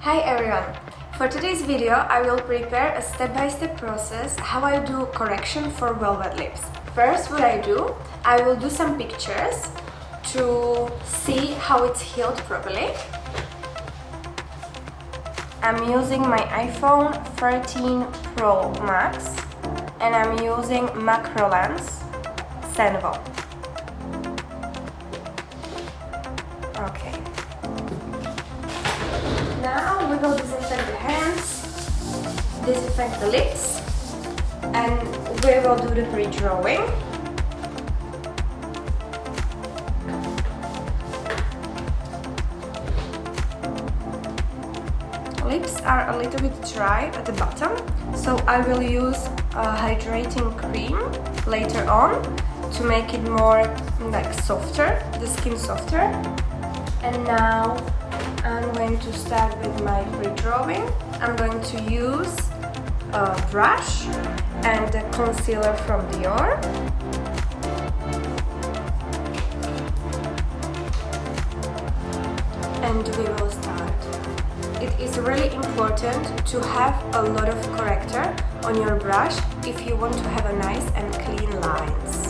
Hi everyone! For today's video I will prepare a step-by-step process how I do correction for velvet lips. First what I do, I will do some pictures to see how it's healed properly. I'm using my iPhone 13 Pro Max and I'm using macro lens Senvo. Okay. Now we will disinfect the hands, disinfect the lips, and we will do the pre-drawing. Lips are a little bit dry at the bottom, so I will use a hydrating cream later on to make it more softer, the skin softer. And now I'm going to start with my pre-drawing. I'm going to use a brush and a concealer from Dior. And we will start. It is really important to have a lot of corrector on your brush if you want to have a nice and clean lines.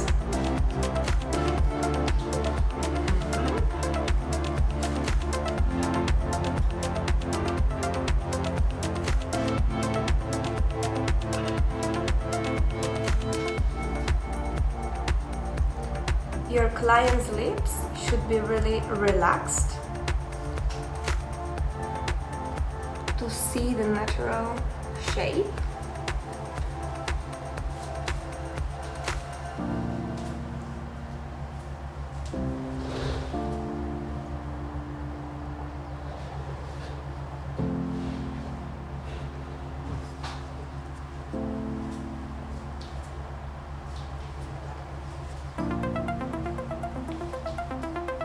Your client's lips should be really relaxed to see the natural shape.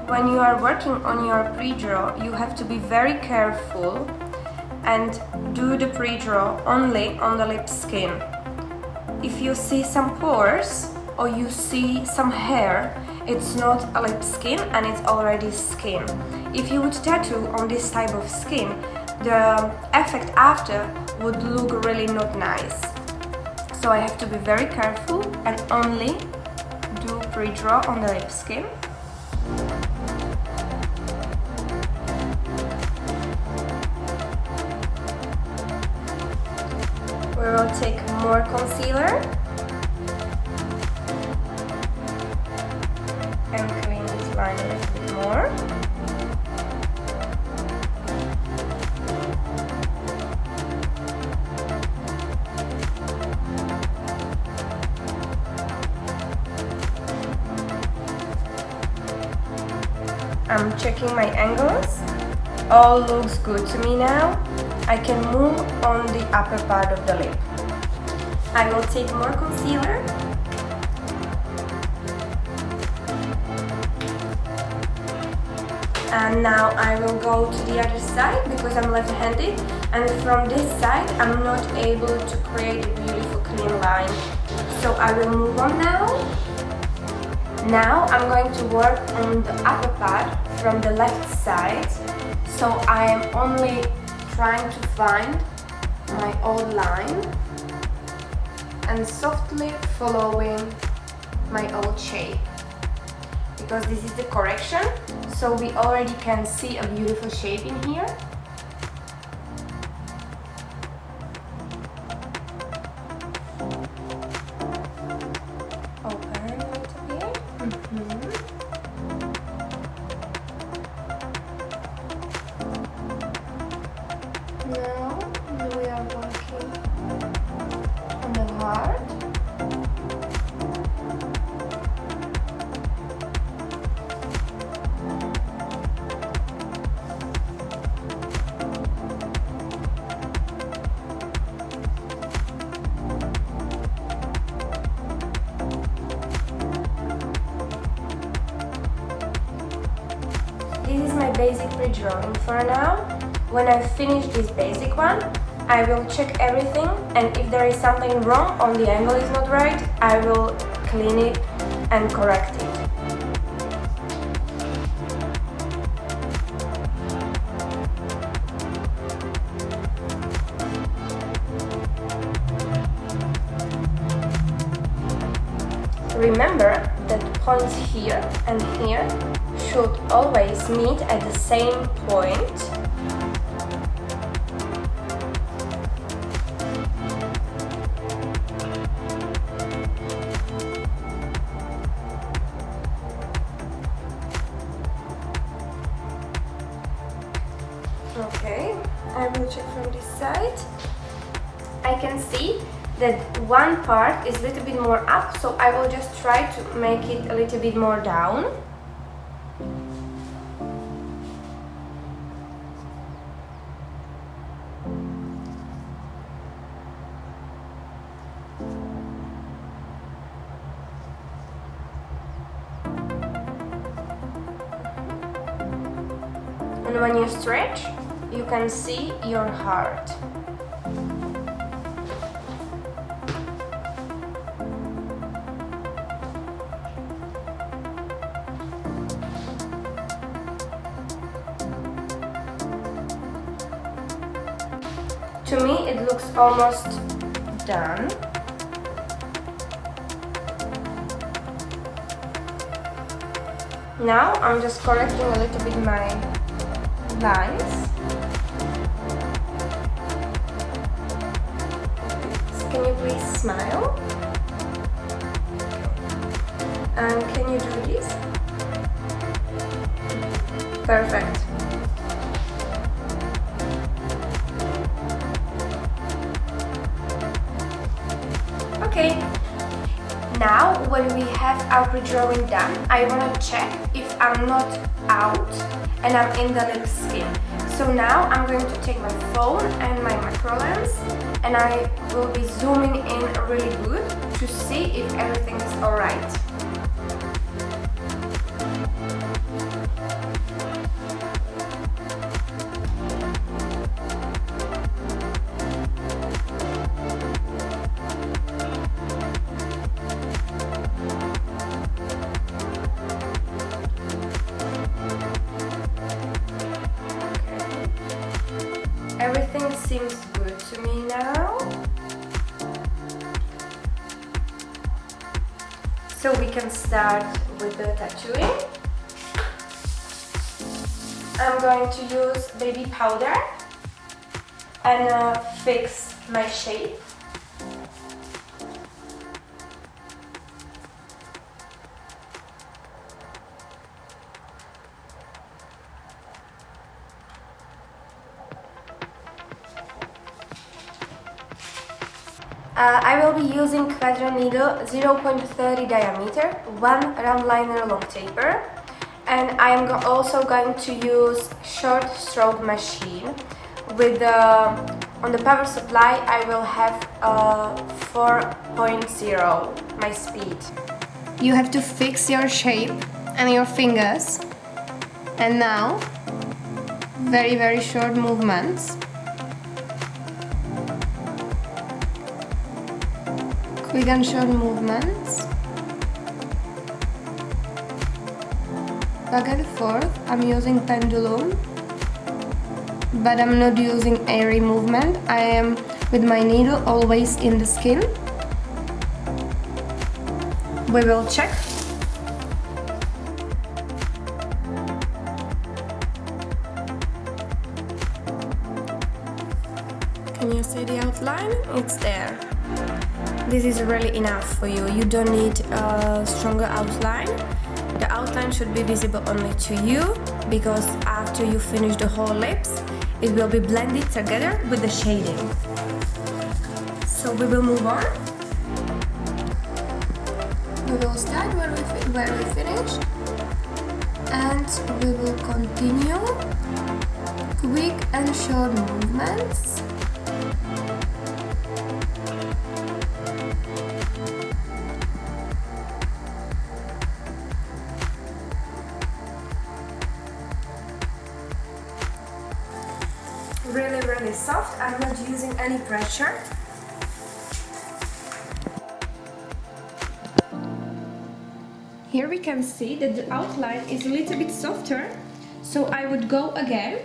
When you are working on your pre-draw, you have to be very careful and do the pre-draw only on the lip skin. If you see some pores or you see some hair, it's not a lip skin and it's already skin. If you would tattoo on this type of skin, the effect after would look really not nice. So I have to be very careful and only do pre-draw on the lip skin. We will take more concealer and clean this line a little bit more. I'm checking my angles. All looks good to me now. I can move on the upper part of the lip. I will take more concealer and now I will go to the other side because I'm left-handed, and from this side I'm not able to create a beautiful clean line. So I will move on now. Now I'm going to work on the upper part from the left side. So I am only trying to find my old line and softly following my old shape, because this is the correction, so we already can see a beautiful shape in here. Open a little bit. Now we are working on the heart. This is my basic pre-drawing for now. When I finish this basic one, I will check everything, and if there is something wrong or the angle is not right, I will clean it and correct it. Remember that points here and here should always meet at the same point. Okay, I will check from this side. I can see that one part is a little bit more up, so I will just try to make it a little bit more down. And when you stretch, you can see your heart. To me, it looks almost done. Now I'm just correcting a little bit my lines. So can you please smile? And can you do this? Perfect. Okay, now when we have our pre-drawing done, I want to check if I'm not out and I'm in the lip skin. So now I'm going to take my phone and my macro lens and I will be zooming in really good to see if everything is alright. Everything seems good to me now. So we can start with the tattooing. I'm going to use baby powder and fix my shape. I will be using quadrat needle 0.30 diameter, 1 round liner long taper, and I am also going to use short stroke machine. With on the power supply I will have 4.0 my speed. You have to fix your shape and your fingers, and now very short movements. Quick and short movements. Back and forth. I'm using pendulum, but I'm not using airy movement. I am with my needle always in the skin. We will check. Can you see the outline? It's there. This is really enough for you. You don't need a stronger outline. The outline should be visible only to you, because after you finish the whole lips, it will be blended together with the shading. So we will move on. We will start where we finished, and we will continue. Quick and short movements. Really soft. I'm not using any pressure. Here we can see that the outline is a little bit softer, so I would go again.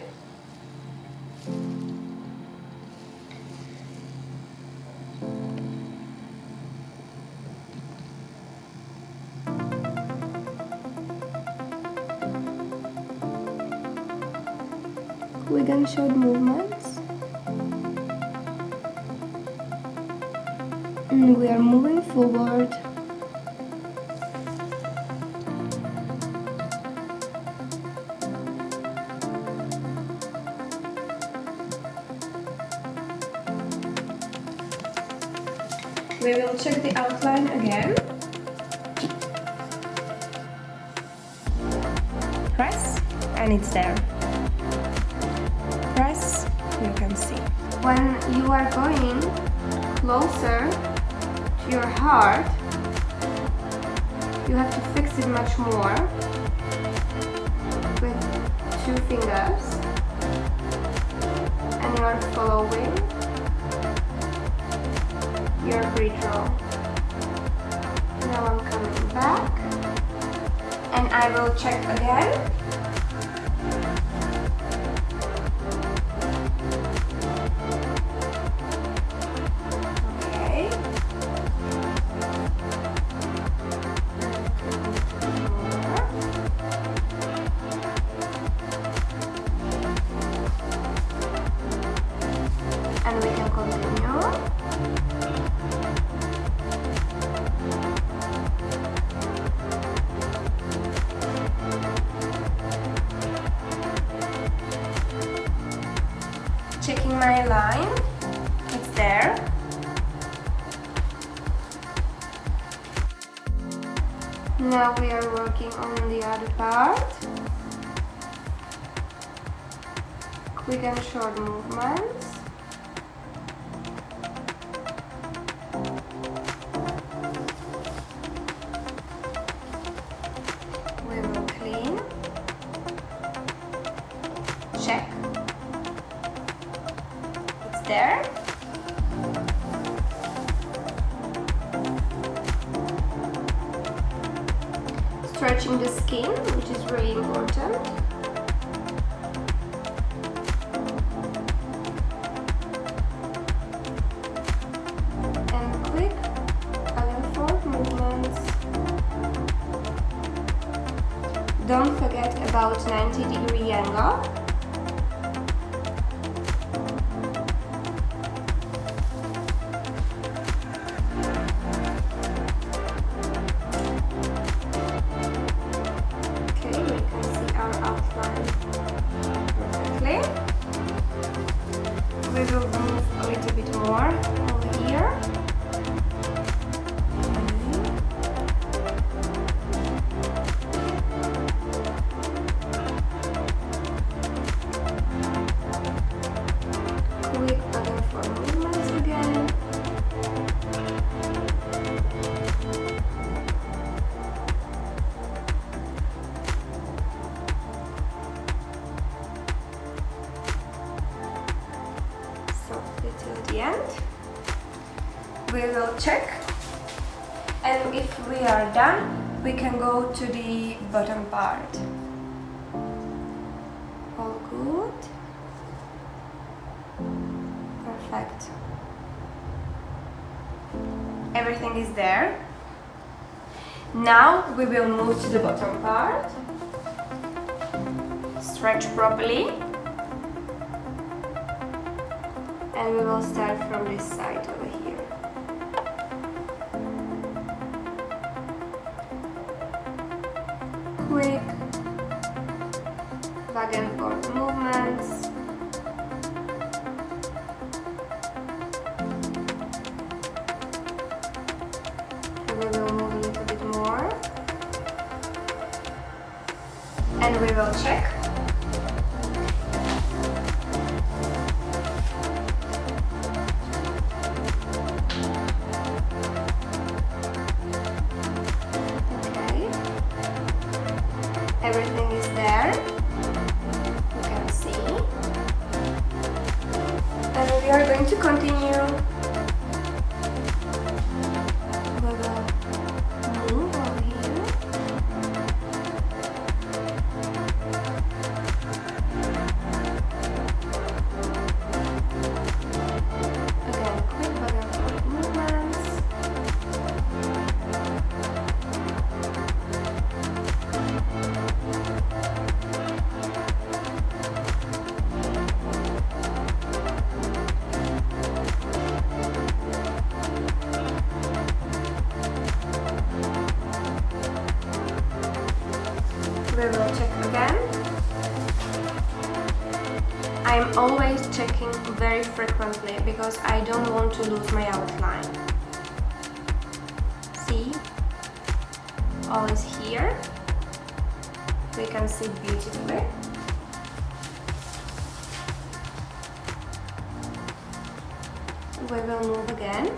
quick and short movements. And we are moving forward. We will check the outline again. Press, and it's there. Press, you can see. When you are going closer to your heart, you have to fix it much more with 2 fingers, and you are following your pre-draw. Now I'm coming back, and I will check again. Okay. And we can continue. Checking my line, it's there. Now we are working on the other part. Quick and short movements. We will clean, check. There. Stretching the skin, which is really important. And quick back and forth movements. Don't forget about 90-degree angle. We will move a little bit more over here. Quick back and forth movements again. Till the end. We will check, and if we are done, we can go to the bottom part. All good. Perfect. Everything is there. Now we will move to the bottom part. Stretch properly. And we will start from this side over here. Quick back and forth movements. And we will move a little bit more. And we will check. Everything is there, you can see, and we are going to continue. We will move over here. Again, quick back and forth movements. I'm always checking very frequently because I don't want to lose my outline. See? All is here. We can see beautifully. We will move again.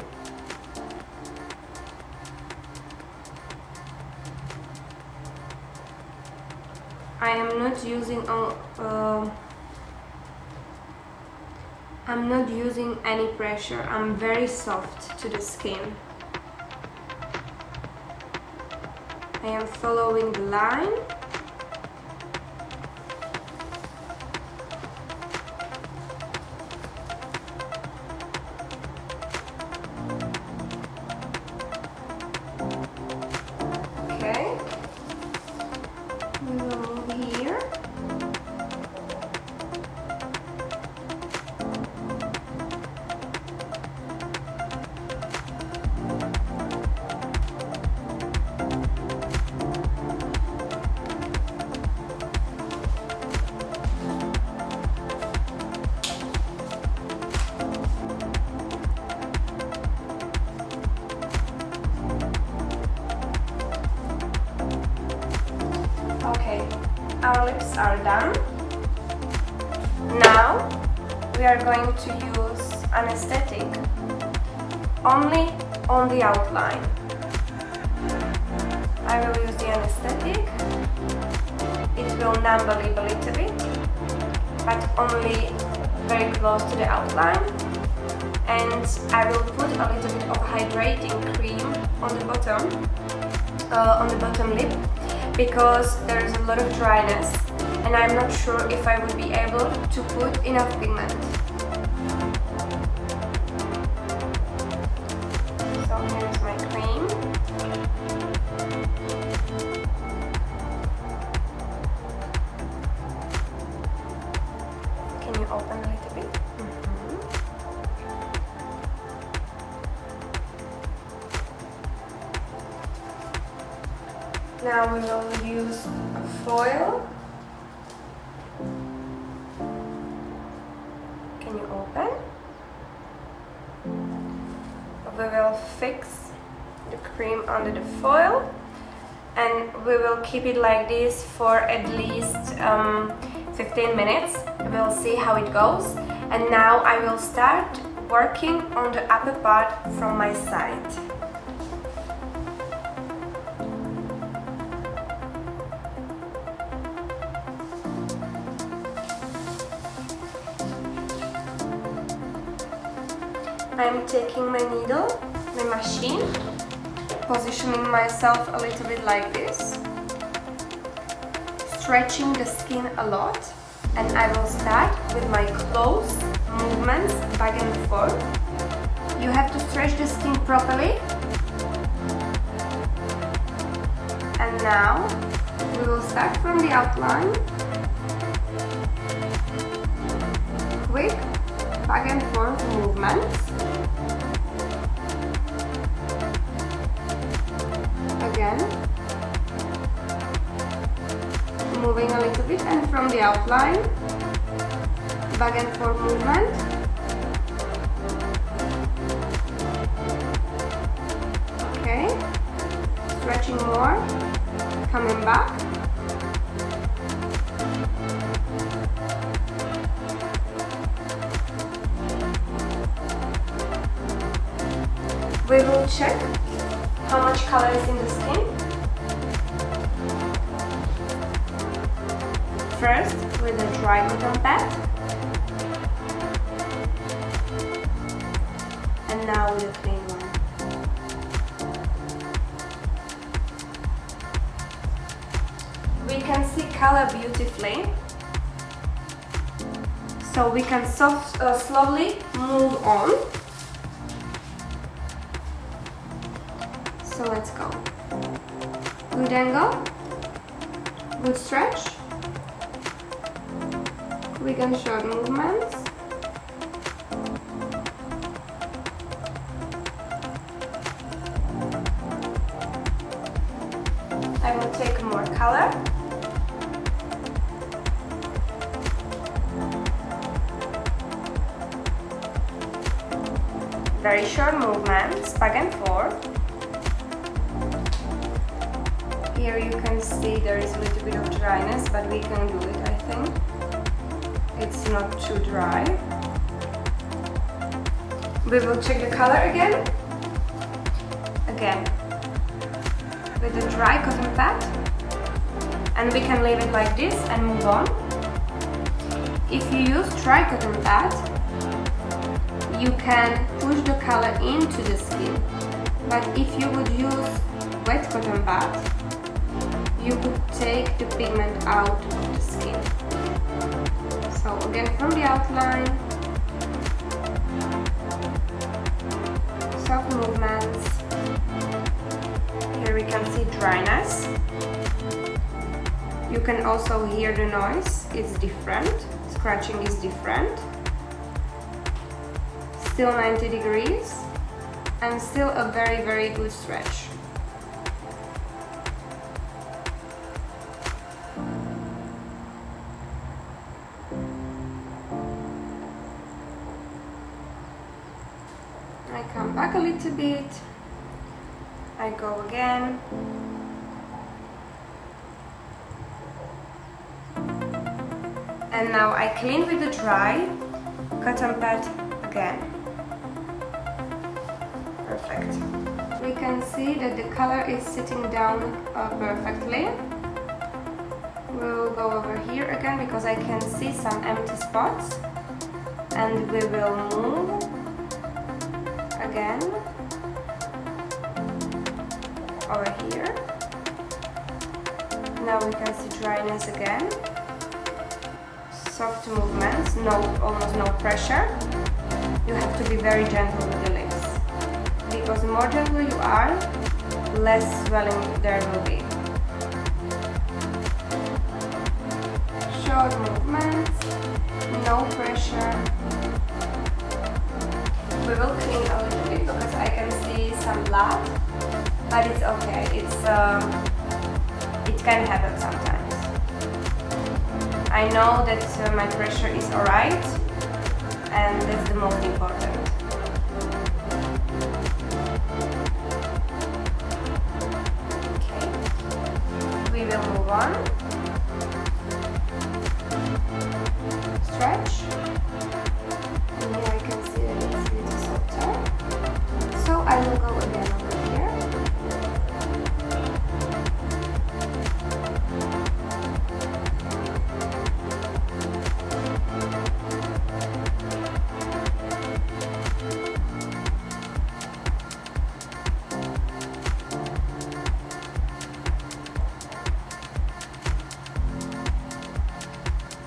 I am not using any pressure. I'm very soft to the skin. I am following the line. Okay. We will move here. Okay, our lips are done. Now we are going to use anesthetic only on the outline. I will use the anesthetic. It will numb a little bit, but only very close to the outline. And I will put a little bit of hydrating cream on the bottom lip, because there is a lot of dryness and I'm not sure if I would be able to put enough pigment. So here's my cream. Can you open a little bit? Now we will use a foil. Can you open? We will fix the cream under the foil and we will keep it like this for at least 15 minutes. We'll see how it goes. And now I will start working on the upper part from my side. I'm taking my needle, my machine, positioning myself a little bit like this, stretching the skin a lot, and I will start with my close movements back and forth. You have to stretch the skin properly. And now we will start from the outline. Quick back and forth movements. Again, moving a little bit, and from the outline, back and forth movement. Okay, stretching more, coming back. We will check how much color is in the skin. First with a dry cotton pad, and now with a clean one. We can see color beautifully, so we can slowly move on. So let's go. Good angle, good stretch, quick and short movements. I will take more color. very short movements, back and forth. Here you can see there is a little bit of dryness, but we can do it, I think. It's not too dry. We will check the color again. Again, with a dry cotton pad. And we can leave it like this and move on. If you use dry cotton pad, you can push the color into the skin. But if you would use wet cotton pad, you could take the pigment out of the skin. So again, from the outline, soft movements. Here we can see dryness. You can also hear the noise, it's different. Scratching is different. Still 90 degrees and still a very, very good stretch. I come back a little bit. I go again. And now I clean with the dry cotton pad again. Perfect. We can see that the color is sitting down perfectly. We'll go over here again because I can see some empty spots. And we will move again over here. Now we can see dryness again. Soft movements, almost no pressure. You have to be very gentle with the lips, because the more gentle you are, less swelling there will be. Short movements, no pressure. We will clean a little bit because I can see some blood, but it's okay. It can happen sometimes. I know that my pressure is alright, and that's the most important. Okay, we will move on. Stretch. And here I can see that it's a little softer. So I will go again over here.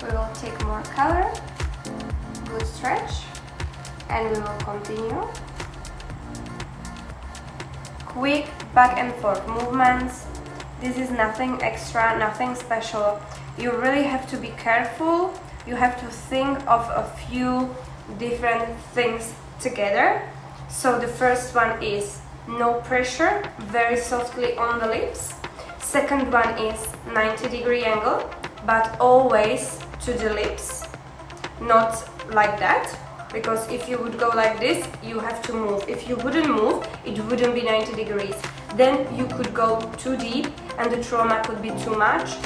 We will take more color, good stretch, and we will continue. Quick back and forth movements. This is nothing extra, nothing special. You really have to be careful. You have to think of a few different things together. So the first one is no pressure, very softly on the lips. Second one is 90-degree angle, but always to the lips, not like that, because if you would go like this, you have to move. If you wouldn't move, it wouldn't be 90 degrees. Then you could go too deep and the trauma could be too much.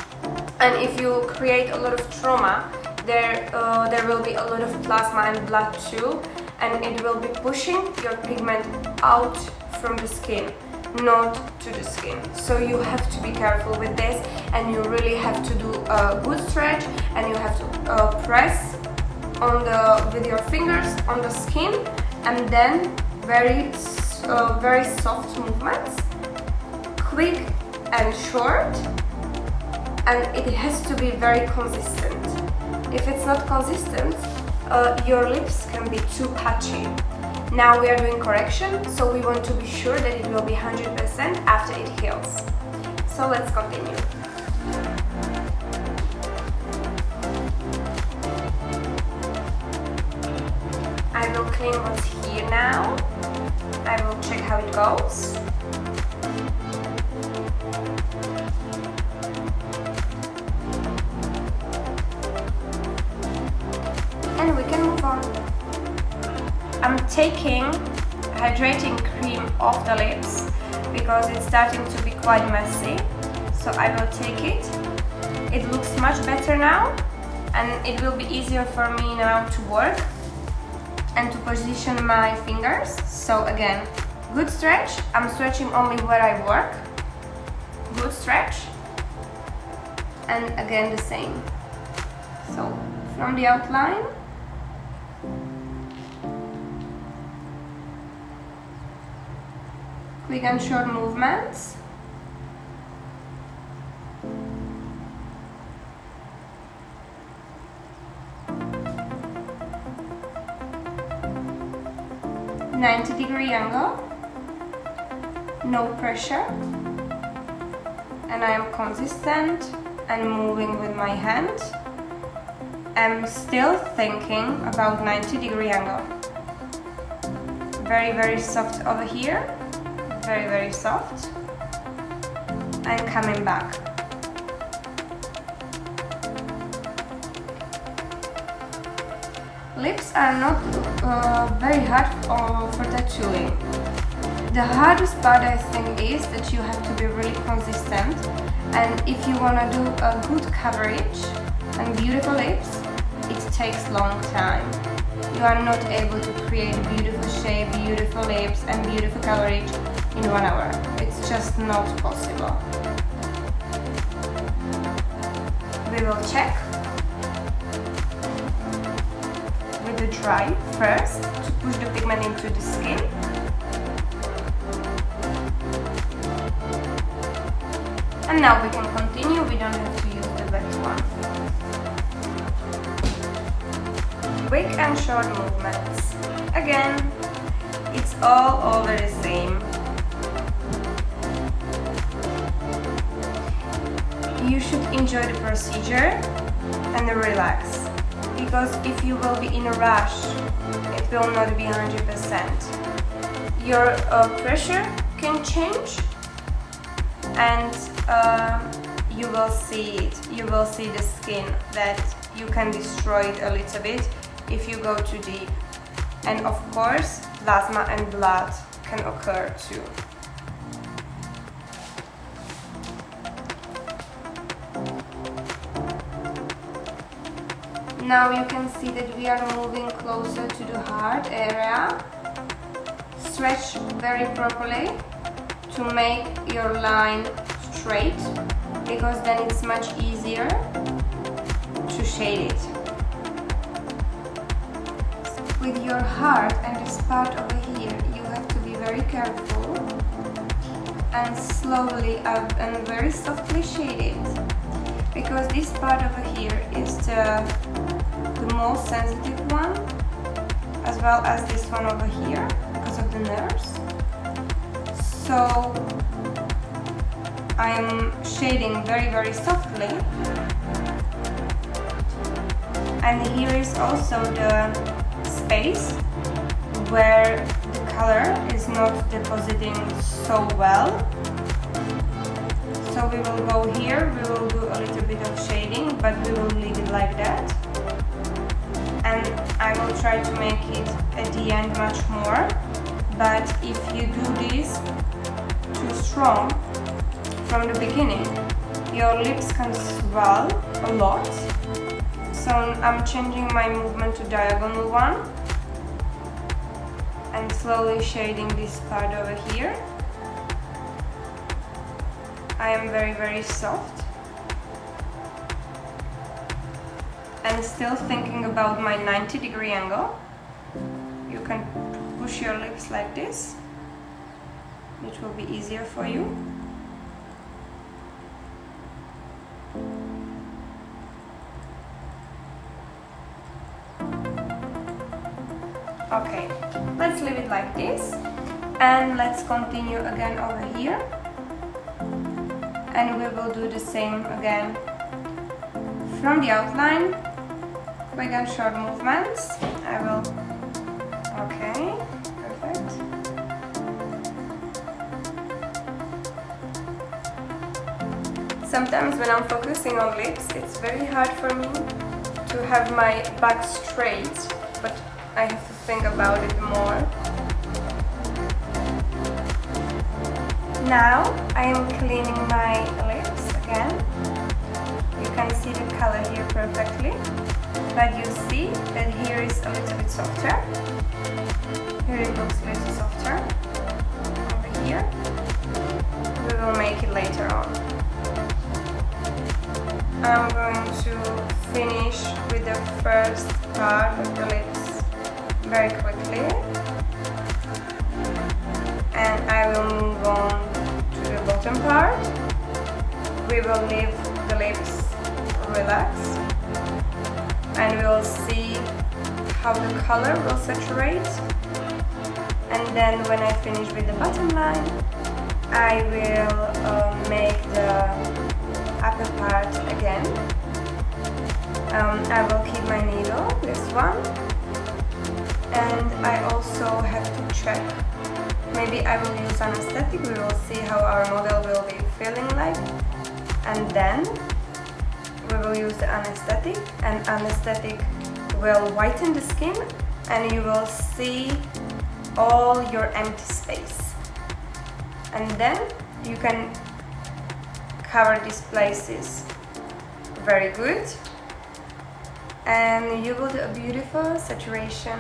And if you create a lot of trauma, there will be a lot of plasma and blood too, and it will be pushing your pigment out from the skin, not to the skin. So you have to be careful with this, and you really have to do a good stretch, and you have to press with your fingers on the skin, and then very soft movements, quick and short, and it has to be very consistent. If it's not consistent, your lips can be too patchy. Now we are doing correction, so we want to be sure that it will be 100% after it heals. So let's continue. I will clean what's here now. I will check how it goes. And we can move on. I'm taking hydrating cream off the lips because it's starting to be quite messy. So I will take it. It looks much better now, and it will be easier for me now to work and to position my fingers. So again, good stretch. I'm stretching only where I work. Good stretch. And again the same. So from the outline, quick and short movements. '90-degree angle, no pressure, and I am consistent and moving with my hand. I'm still thinking about 90-degree angle. Very, very soft over here, very, very soft, and coming back. Lips are not very hard for tattooing. The hardest part, I think, is that you have to be really consistent, and if you want to do a good coverage and beautiful lips, it takes long time. You are not able to create beautiful shape, beautiful lips and beautiful coverage in 1 hour. It's just not possible. We will check with the dry first to push the pigment into the skin. And now we can continue, we don't have to use the wet one. Quick and short movements. Again, it's all over the same. You should enjoy the procedure and relax, because if you will be in a rush, it will not be 100%. Your pressure can change, and you will see it. You will see the skin that you can destroy it a little bit if you go too deep. And of course, plasma and blood can occur too. Now you can see that we are moving closer to the heart area. Stretch very properly to make your line straight, because then it's much easier to shade it. With your heart and this part over here, you have to be very careful and slowly and very softly shade it, because this part over here is the most sensitive one, as well as this one over here, because of the nerves. So I am shading very, very softly, and here is also the space where the color is not depositing so well. So we will go here, we will do a little bit of shading, but we will leave it like that. And I will try to make it at the end much more, but if you do this too strong from the beginning, your lips can swell a lot. So I'm changing my movement to diagonal one and slowly shading this part over here. I am very, very soft and still thinking about my 90-degree angle. You can push your lips like this, which will be easier for you. Okay, let's leave it like this, and let's continue again over here, and we will do the same again from the outline. Quick and short movements. I will. Okay, perfect. Sometimes when I'm focusing on lips, it's very hard for me to have my back straight, but I have to think about it more. Now I am cleaning my lips again. You can see the color here perfectly, but you see that here is a little bit softer. Here it looks a little softer. Over here. We will make it later on. I'm going to finish with the first part of the lips very quickly. And I will move on to the bottom part. We will leave the lips relaxed and we will see how the color will saturate. And then when I finish with the bottom line, I will make the upper part again. I will keep my needle, this one, and I also have to check. Maybe I will use anesthetic, we will see how our model will be feeling like, and then we will use the anesthetic, and anesthetic will whiten the skin and you will see all your empty space, and then you can cover these places very good and you will do a beautiful saturation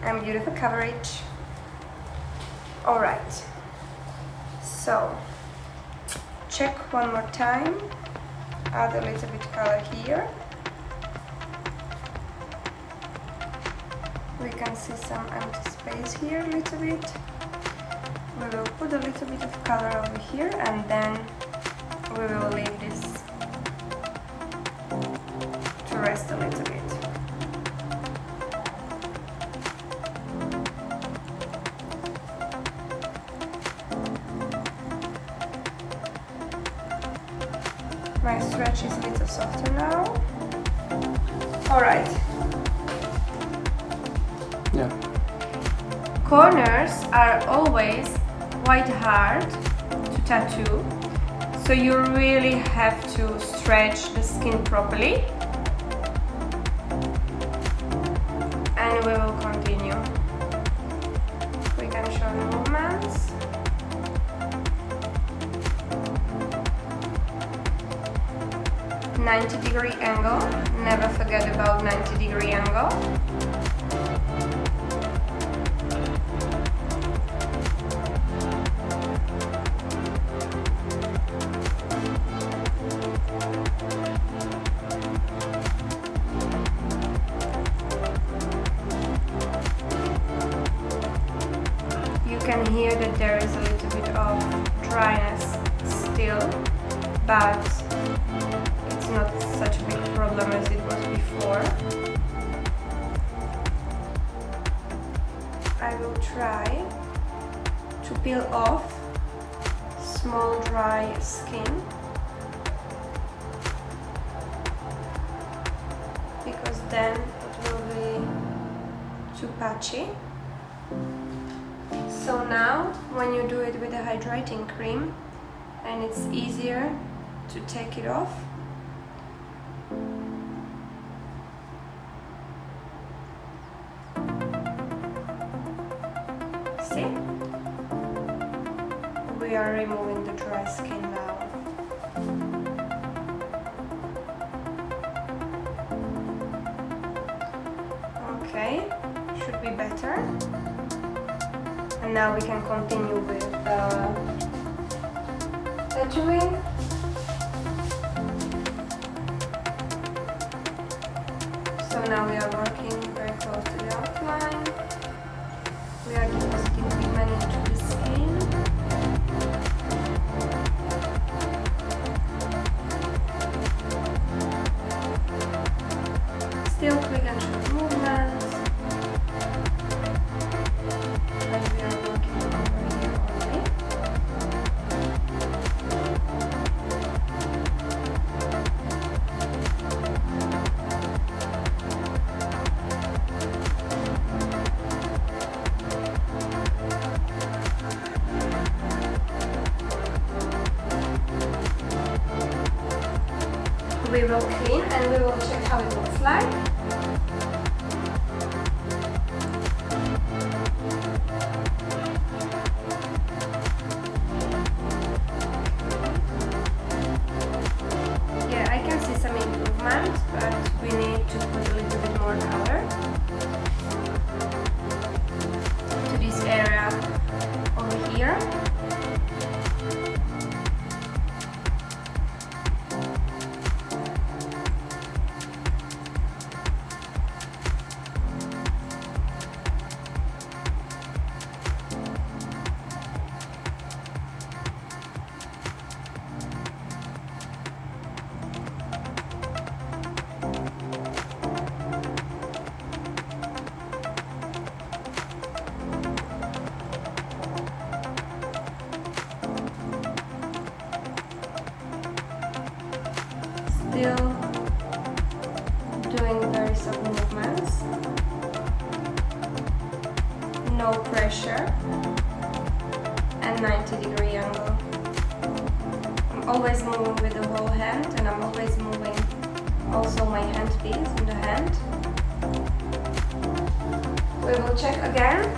and beautiful coverage. Alright, so check one more time, add a little bit color here. We can see some empty space here a little bit. We will put a little bit of color over here and then we will leave this to rest a little bit. My stretch is a little softer now. Alright. Yeah. Corners are always quite hard to tattoo, so you really have to stretch the skin properly. And we will continue. We can show the movements. '90-degree angle. Never forget about 90-degree angle. You can hear that there is a little bit of dryness still, but it's not such a big problem as it was before. I will try to peel off small dry skin because then it will be too patchy. So now when you do it with a hydrating cream and it's easier to take it off, see? We are removing the dry skin now. Okay, should be better. And now we can continue with tattooing. So now we are working very close to the outline. We are depositing pigment into the skin. Still quick and short movements. And we are working over here only. We will clean and we will check how it looks like. no pressure, and 90-degree angle. I'm always moving with the whole hand, and I'm always moving also my hand piece in the hand. We will check again.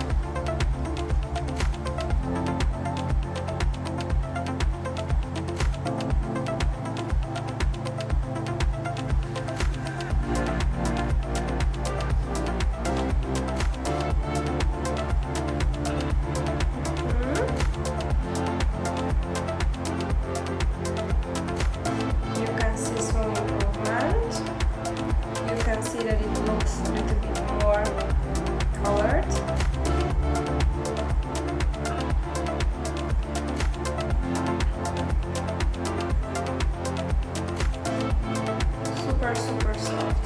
See that it looks a little bit more colored. Super soft.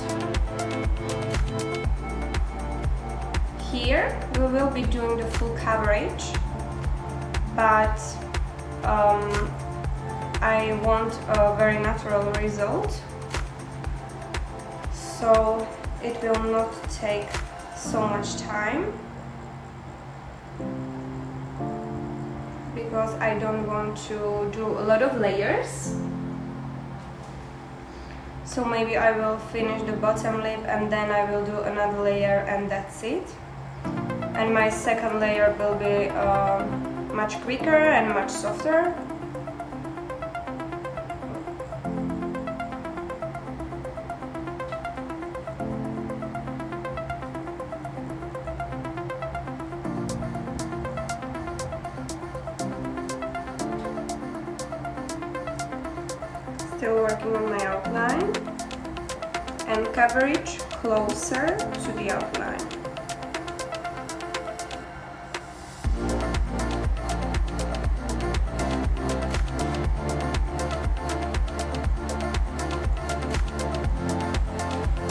Here we will be doing the full coverage, but I want a very natural result. So it will not take so much time, because I don't want to do a lot of layers. So maybe I will finish the bottom lip and then I will do another layer and that's it. And my second layer will be much quicker and much softer. Still working on my outline and coverage closer to the outline.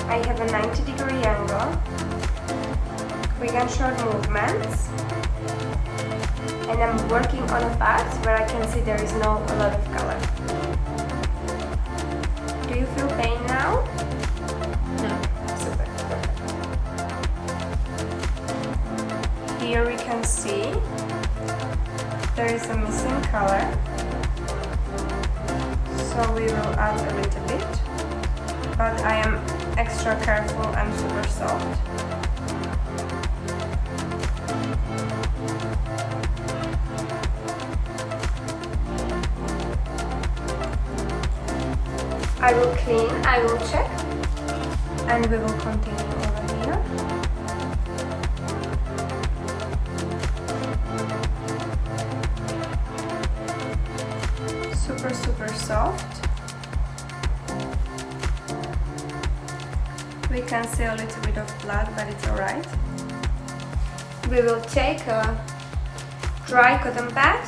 I have a 90-degree angle, quick and short movements, and I'm working on a part where I can see there is no a lot of color. Do you feel pain now? No. Super. Here we can see there is a missing color, so we will add a little bit, but I am extra careful and super soft. I will clean, I will check, and we will continue over here. Super soft. We can see a little bit of blood, but it's alright. We will take a dry cotton pad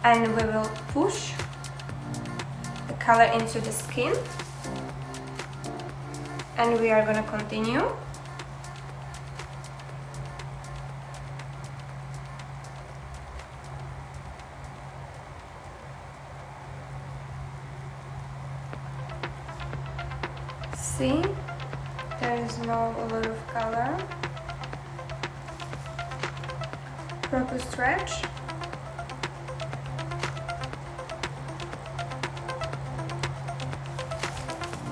and we will push color into the skin, and we are going to continue. See, there is no a lot of color. Proper stretch.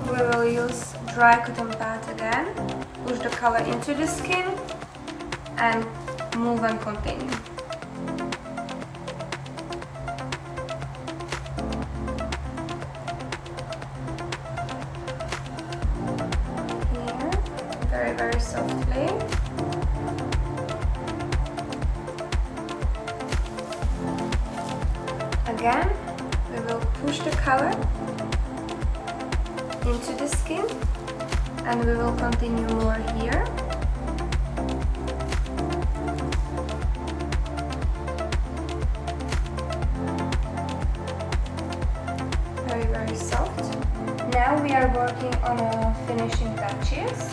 We will use dry cotton pad again, push the color into the skin and move and continue. Here, very softly. Again, we will push the color into the skin, and we will continue more here. Very soft. Now we are working on finishing touches.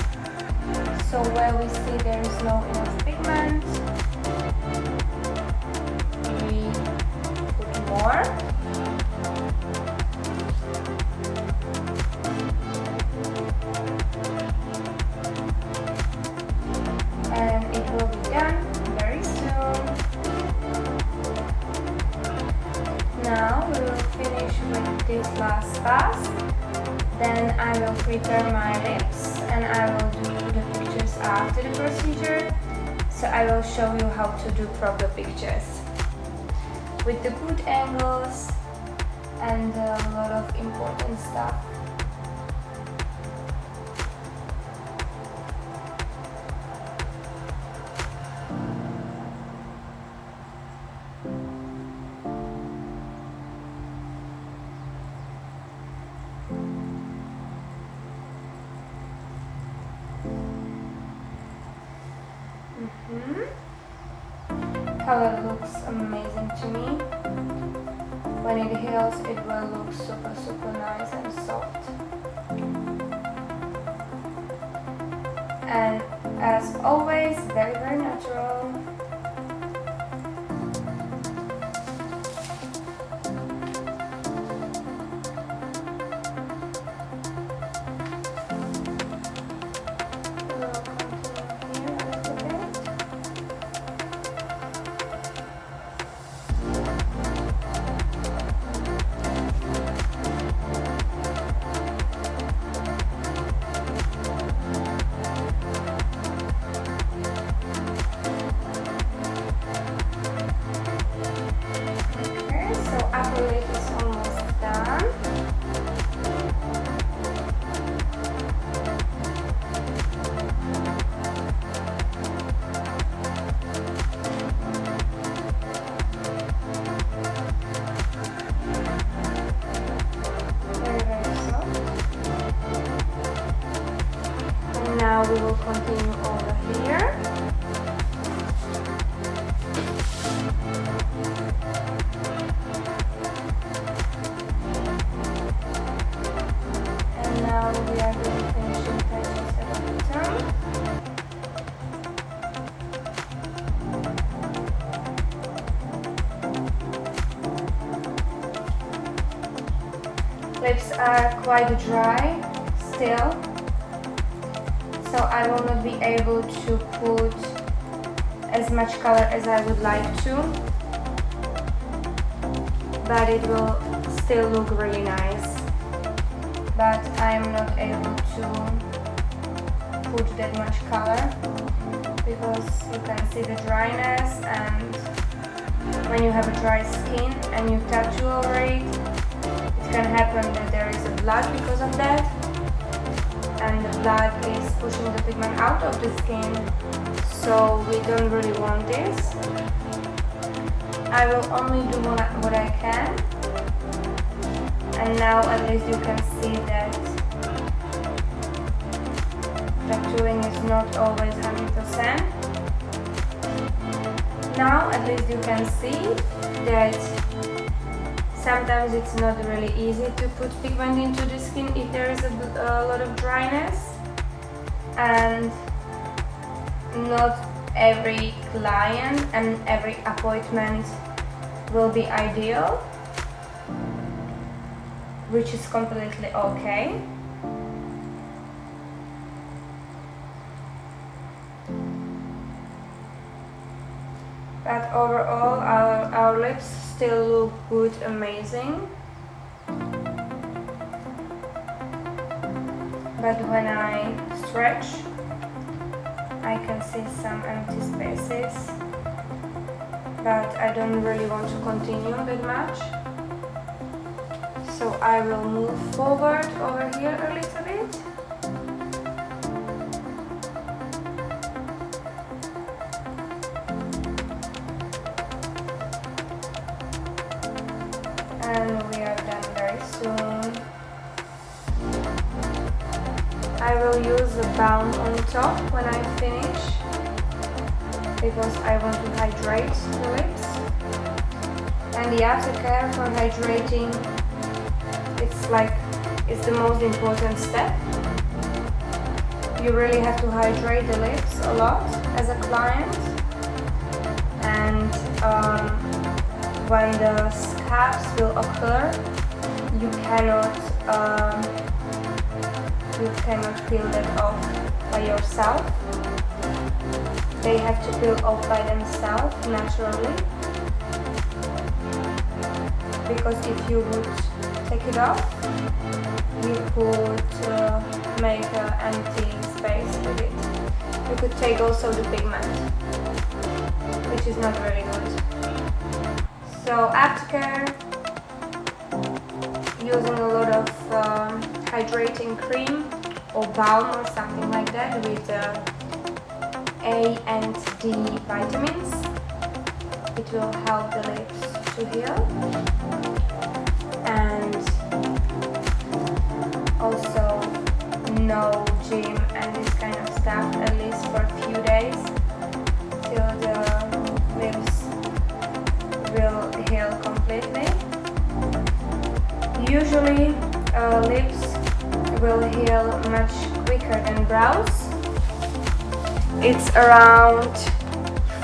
So where we see there is no enough pigment, we put more. And it will be done. last pass. Then I will prepare my lips and I will do the pictures after the procedure. So I will show you how to do proper pictures with the good angles and a lot of important stuff. Color looks amazing to me. When it heals, it will look super nice and soft. And as always, very natural. Now we will continue over here. And now we are going to finish the touches at the bottom. Lips are quite dry still. So I will not be able to put as much color as I would like to, but it will still look really nice. But I am not able to put that much color because you can see the dryness, and when you have a dry skin and you tattoo over it, it can happen that there is a blood because of that. And the blood is pushing the pigment out of the skin, so we don't really want this. I will only do what I can, and now at least you can see that tattooing is not always 100%. Now at least you can see that sometimes it's not really easy to put pigment into the skin if there is a lot of dryness, and not every client and every appointment will be ideal, which is completely okay. But overall, our lips still look good, amazing. But when I stretch, I can see some empty spaces. But I don't really want to continue that much. So I will move forward over here a little bit. And we are done very soon. I will use a balm on top when I finish, because I want to hydrate the lips. And the aftercare for hydrating, it's the most important step. You really have to hydrate the lips a lot as a client. And when the scabs will occur, you cannot peel that off by yourself. They have to peel off by themselves naturally, because if you would take it off, you could make an empty space with it. You could take also the pigment, which is not really good. So Aftercare, using a lot of hydrating cream or balm or something like that with A and D vitamins. It will help the lips to heal. And also no gym and this kind of stuff, at least for a few days, till the lips will heal completely. Usually lips will heal much quicker than brows. It's around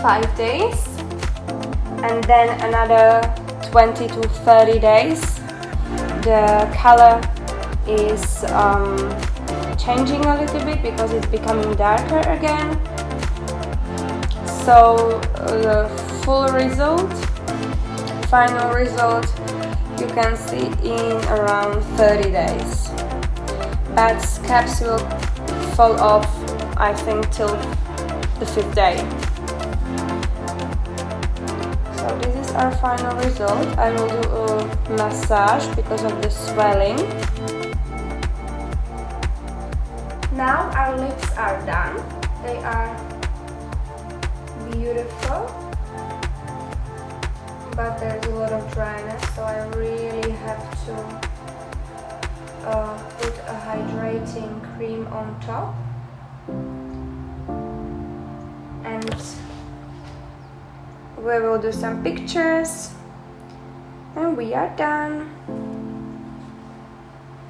5 days and then another 20 to 30 days. The color is changing a little bit because it's becoming darker again. So the full result, final result, you can see in around 30 days. But scabs will fall off, I think, till the 5th day. So this is our final result. I will do a massage because of the swelling. Now our lips are done. They are beautiful, but there's a lot of dryness, so I really have to put a hydrating cream on top. And we will do some pictures and we are done.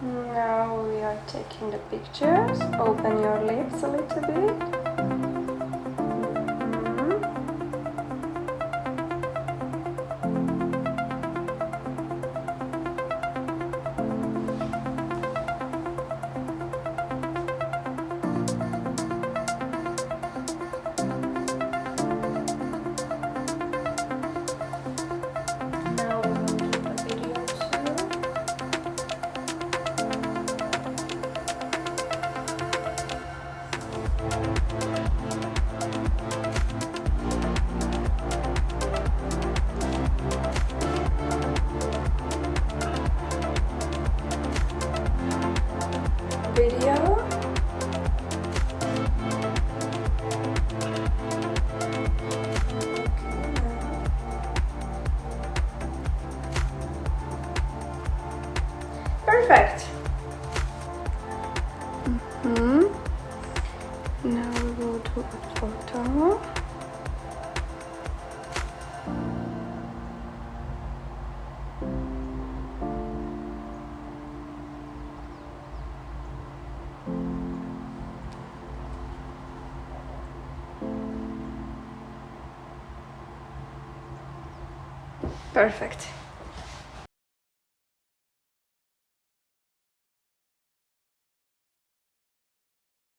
Now we are taking the pictures. Open your lips a little bit. Video. Perfect. Now we will do a photo. Perfect.